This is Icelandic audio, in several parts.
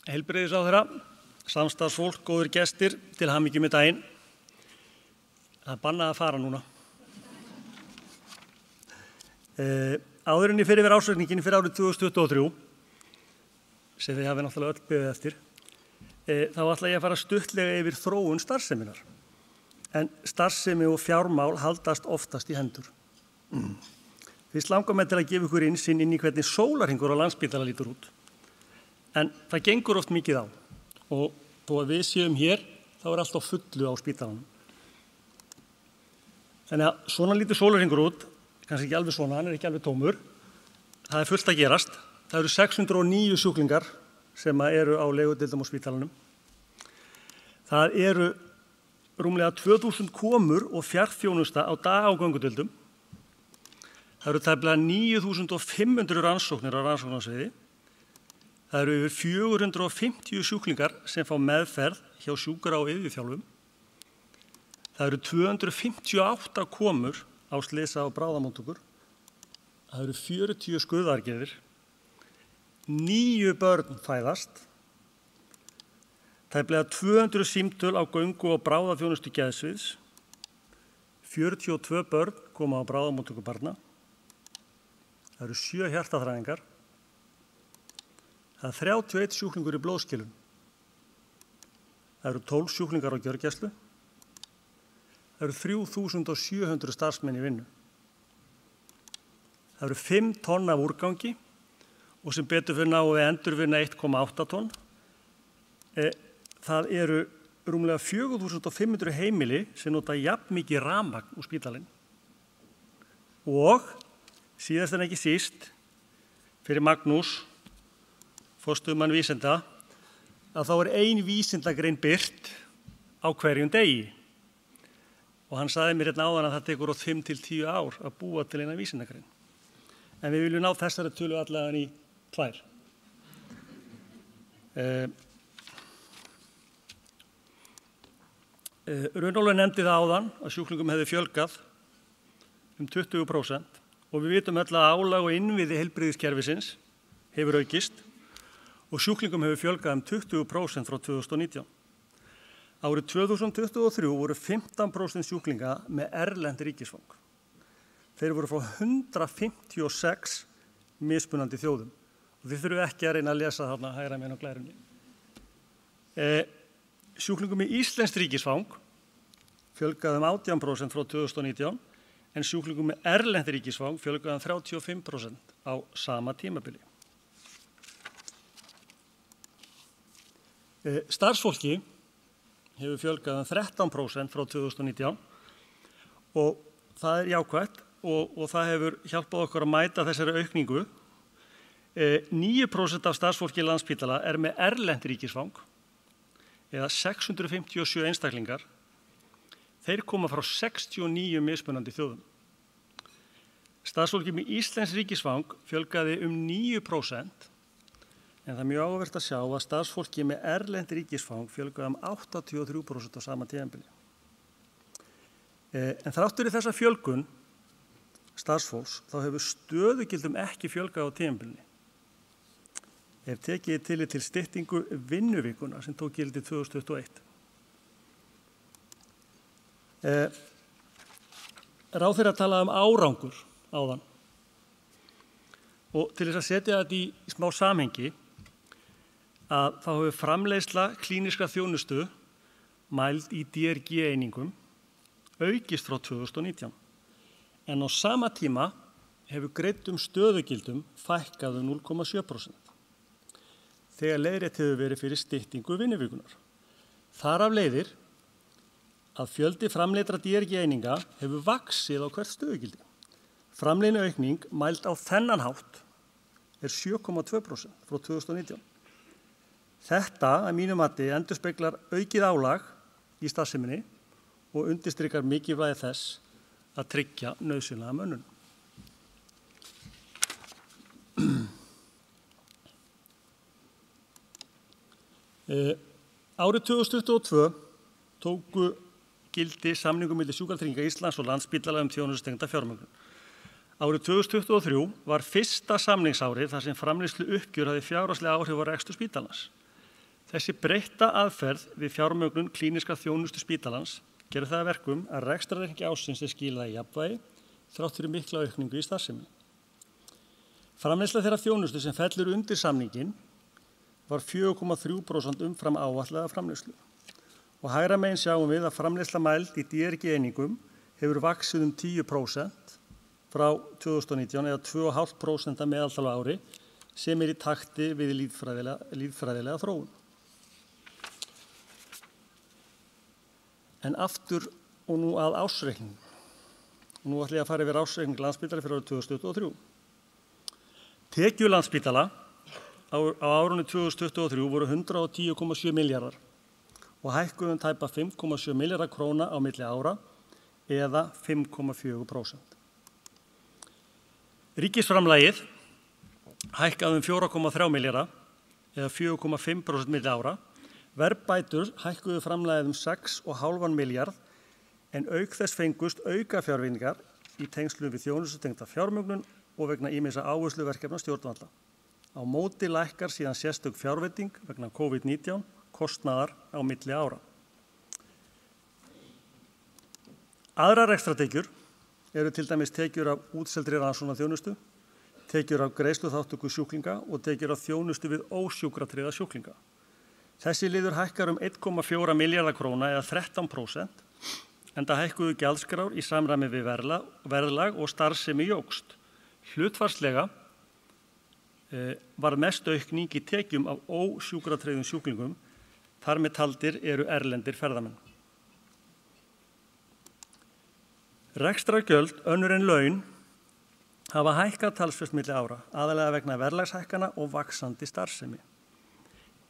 Heilbrigðisráðherra, samstarfsfólk, góðir gestir, til hamingju með daginn. Það bannað að fara núna. Áður en ég fer yfir ársreikninginn fyrir árið 2023, sem þið hafið náttúrulega öll beðið eftir, þá ætla ég að fara stuttlega yfir þróun starfseminnar. En starfsemi og fjármál haldast oftast í hendur. Fyrst langar mig til að gefa ykkur innsýn inn í hvernig sólarhringur á Landspítala lítur út. En það gengur oft mikið á og þó að við séum hér, þá er allt á fullu á spítalanum. Þannig að svona lítur sólarhringur út, kannski ekki alveg svona, hann er ekki alveg tómur. Það er fullt að gerast. Það eru 609 sjúklingar sem eru á legudeildum á spítalanum. Það eru rúmlega 2000 komur og fjarþjónusta á dag á göngudeildum. Það eru tæplega 9500 rannsóknir á rannsóknarsviði. Það eru yfir 450 sjúklingar sem fá meðferð hjá sjúkra- og iðjuþjálfum. Það eru 258 komur á slysa- og bráðamóttökur. Það eru 40 skurðaðgerðir. 9 börn fæðast. Tæplega 200 símtöl á göngu- og bráðaþjónustu geðsviðs. 42 börn koma á bráðamóttöku barna. Það eru 7 hjartaþræðingar. Það er 31 sjúklingur í blóðskilun. Það eru 12 sjúklingar á gjörgæslu. Það eru 3700 starfsmenn í vinnu. Það eru 5 tonn af úrgangi og sem betur fyrir náum við endurvinna 1,8 tonn. Það eru rúmlega 4500 heimili sem nota jafn mikið rafmagn úr spítalinn. Og síðast en ekki síst, fyrir Magnús, forstöðumann vísinda, að þá er ein vísindagrein birt á hverjum degi. Og hann sagði mér hérna áðan að það tekur 5 til 10 ár að búa til eina vísindagrein. En við viljum ná þessari tölu allavega í 2. Runólfur nefndi það áðan að sjúklingum hefði fjölgað 20% og við vitum öll að álag og innviði heilbrigðiskerfisins hefur aukist og sjúklingum hefur fjölgað 20% frá 2019. Árið 2023 voru 15% sjúklinga með erlend ríkisfang. Þeir voru frá 156 mismunandi þjóðum. Og þið þurfum ekki að reyna að lesa þarna hægra megin á glærunni. Sjúklingum með íslenskt ríkisfang fjölgaði 18% frá 2019, en sjúklingum með erlend ríkisfang fjölgaði 35% á sama tímabili. Starfsfólki hefur fjölgað 13% frá 2019 og það er jákvætt og það hefur hjálpað okkur að mæta þessari aukningu. 9% af starfsfólki í Landspítala er með erlend ríkisfang eða 657 einstaklingar. Þeir koma frá 69 mismunandi þjóðum. Starfsfólki með íslenskt ríkisfang fjölgaði 9%. En það er mjög áhugavert að sjá að starfsfólki með erlend ríkisfang fjölgaði 83% á sama tímabili. En þrátt fyrir þessa fjölgun starfsfólks þá hefur stöðugildum ekki fjölgað á tímabilinu. Ef tekið tillit til styttingu vinnuvikuna sem tók gildi 2021. Ráðherra talaði árangur áðan og til þess að setja þetta í smá samhengi að þá hefur framleiðsla klínískra þjónustu mæld í DRG-einingum aukist frá 2019. En á sama tíma hefur greiddum stöðugildum fækkað 0,7%. Þegar leiðrétt hefur verið fyrir styttingu vinnuvikunar. Þar af leiðir að fjöldi framleiddra DRG-eininga hefur vaxið á hvert stöðugildi. Framleiðni aukning mæld á þennan hátt er 7,2% frá 2019. Þetta, að mínu mati, endurspeglar aukið álag í starfseminni og undirstrikar mikilvægi þess að tryggja nauðsynlega mönnun. Árið 2022 tóku gildi samningur milli Sjúkratrygginga Íslands og Landspítala þjónustutengda fjármögnun. Árið 2023 var fyrsta samningsárið þar sem framleiðslu uppgjör hafði fjárhagsleg áhrif á rekstur spítalans. Þessi breytta aðferð við fjármögnun klíníska þjónustu spítalans gerir það að verkum að rekstrarreikningi ársins skilað í jafnvægi þrátt fyrir mikla aukningu í starfsemi. Framleiðsla þeirra þjónustu sem fellur undir samningin var 4,3% umfram áætlaða framleiðslu og hægra megin sjáum við að framleiðsla mæld í DRG-einingum hefur vaxið 10% frá 2019 eða 2,5% að meðaltali á ári sem í takti við líffræðilega þróun. En aftur og nú að ársreikningum. Nú ætla ég að fara yfir ársreikning Landspítala fyrir árið 2023. Tekjur Landspítala á árinu 2023 voru 110,7 milljarðar og hækkuðu tæpa 5,7 milljarðar króna á milli ára eða 5,4%. Ríkisframlagið hækkaði 4,3 milljarða eða 4,5% milli ára. Verðbætur hækkuðu framlagið 6,5 milljarð en auk þess fengust aukafjárveitingar í tengslum við þjónustutengda fjármögnun og vegna ýmissa áhersluverkefna stjórnvalda. Á móti lækkar síðan sérstök fjárveiting vegna COVID-19 kostnaðar á milli ára. Aðrar rekstrartekjur eru til dæmis tekjur af útseldri rannsóknarþjónustu, tekjur af greiðsluþátttöku sjúklinga og tekjur af þjónustu við ósjúkratryggða sjúklinga. Þessi liður hækkar 1,4 milljarða króna eða 13%, enda hækkuðu gjaldskrár í samræmi við verðlag og starfsemi jókst. Hlutfallslega var mest aukning í tekjum af ósjúkratryggðum sjúklingum, þar með taldir eru erlendir ferðamenn. Rekstrargjöld önnur en laun hafa hækkað talsvert milli ára, aðallega vegna verðlagshækkana og vaxandi starfsemi.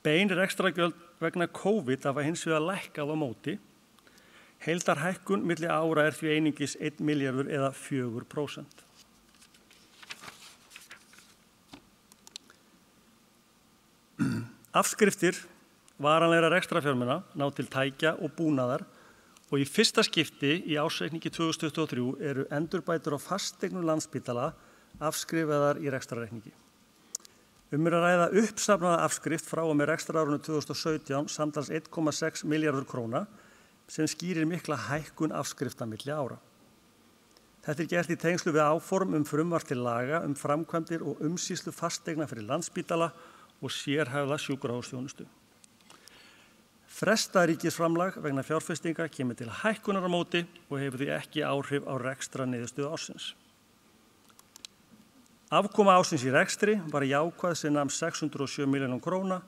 Bein rekstrargjöld vegna COVID hafa hins vegar lækkað á móti. Heildarhækkun milli ára því einungis 1 milljarður eða 4%. Afskriftir varanlegra rekstrarfjármuna ná til tækja og búnaðar og í fyrsta skipti í ársreikningi 2023 eru endurbætur á fasteignum Landspítala afskrifaðar í rekstrarreikningi. Er að ræða uppsafnaða afskrift frá og með rekstrarárinu 2017 samtals 1,6 milljarður króna sem skýrir mikla hækkun afskrifta milli ára. Þetta gert í tengslu við áform frumvarp til laga framkvæmdir og umsýslu fasteigna fyrir Landspítala og sérhæfða sjúkrahúsþjónustu. Frestað ríkisframlag vegna fjárfestinga kemur til hækkunar á móti og hefur því ekki áhrif á rekstrarniðurstöðu ársins. Afkoma ársins í rekstri var jákvæð sem nam 607 milljónum króna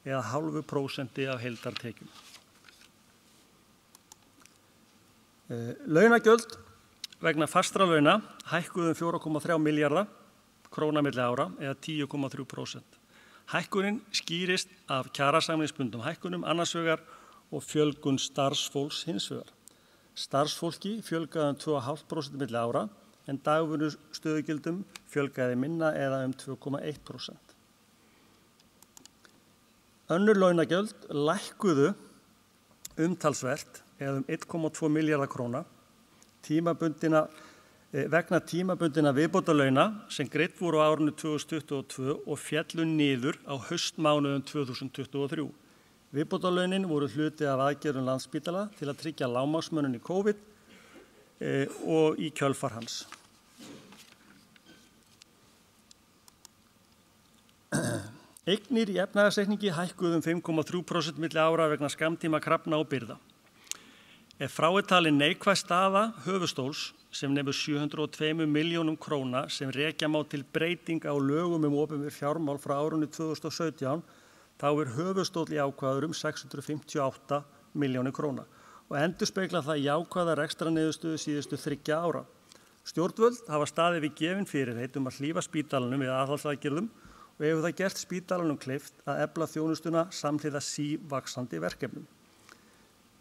eða 0,5% af heildartekjum. Launagjöld vegna fastra launa hækkuðu 4,3 milljarða króna milli ára eða 10,3%. Hækkunin skýrist af kjarasamningsbundnum hækkunum annars vegar og fjölgun starfsfólks hins vegar. Starfsfólki fjölgaði 2,5% milli ára en dagvinnu stöðugildum fjölgaði minna eða 2,1%. Önnur launagjöld lækkuðu umtalsvert eða 1,2 milljarða króna vegna tímabundinna viðbótarlauna sem greidd voru á árinu 2022 og féllu niður á haustmánuðum 2023. Viðbótarlaunin voru hluti af aðgerðum Landspítala til að tryggja lágmarksmönnun í COVID og í kjölfar hans. Eignir í efnahagsreikningi hækkuðu 5,3% milli ára vegna skammtíma krafna og birgða. Ef frá talin neikvæð staða höfuðstóls sem nemur 702 milljónum króna sem rekja má til breytinga á lögum opinber fjármál frá árinu 2017, þá höfuðstóll jákvæður 658 milljónir króna og endurspeglar það jákvæða rekstrarniðurstöðu síðustu 3 ára. Stjórnvöld hafa staðið við gefin fyrirheit að hlífa spítalanum við aðhaldsaðgerðum og hefur það gert spítalanum kleift að efla þjónustuna samhliða sívaxandi verkefnum.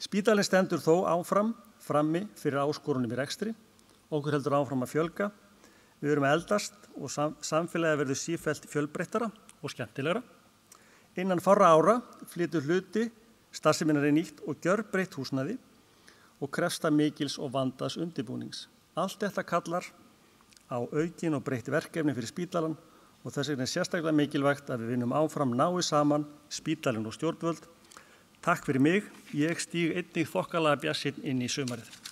Spítalinn stendur þó áfram frammi fyrir áskorunum í rekstri. Okkur heldur áfram að fjölga. Við erum að eldast og samfélagið verður sífellt fjölbreyttara og skemmtilegra. Innan fárra ára flytur hluti starfseminnar í nýtt og gjörbreytt húsnæði og krefst mikils og vandaðs undirbúnings. Allt þetta kallar á aukin og breytt verkefni fyrir spítalann og þess vegna sérstaklega mikilvægt að við vinnum áfram náið saman, spítalinn og stjórnvöld. Takk fyrir mig, ég stíg einnig þokkalega bjartsýnn inn í sumarið.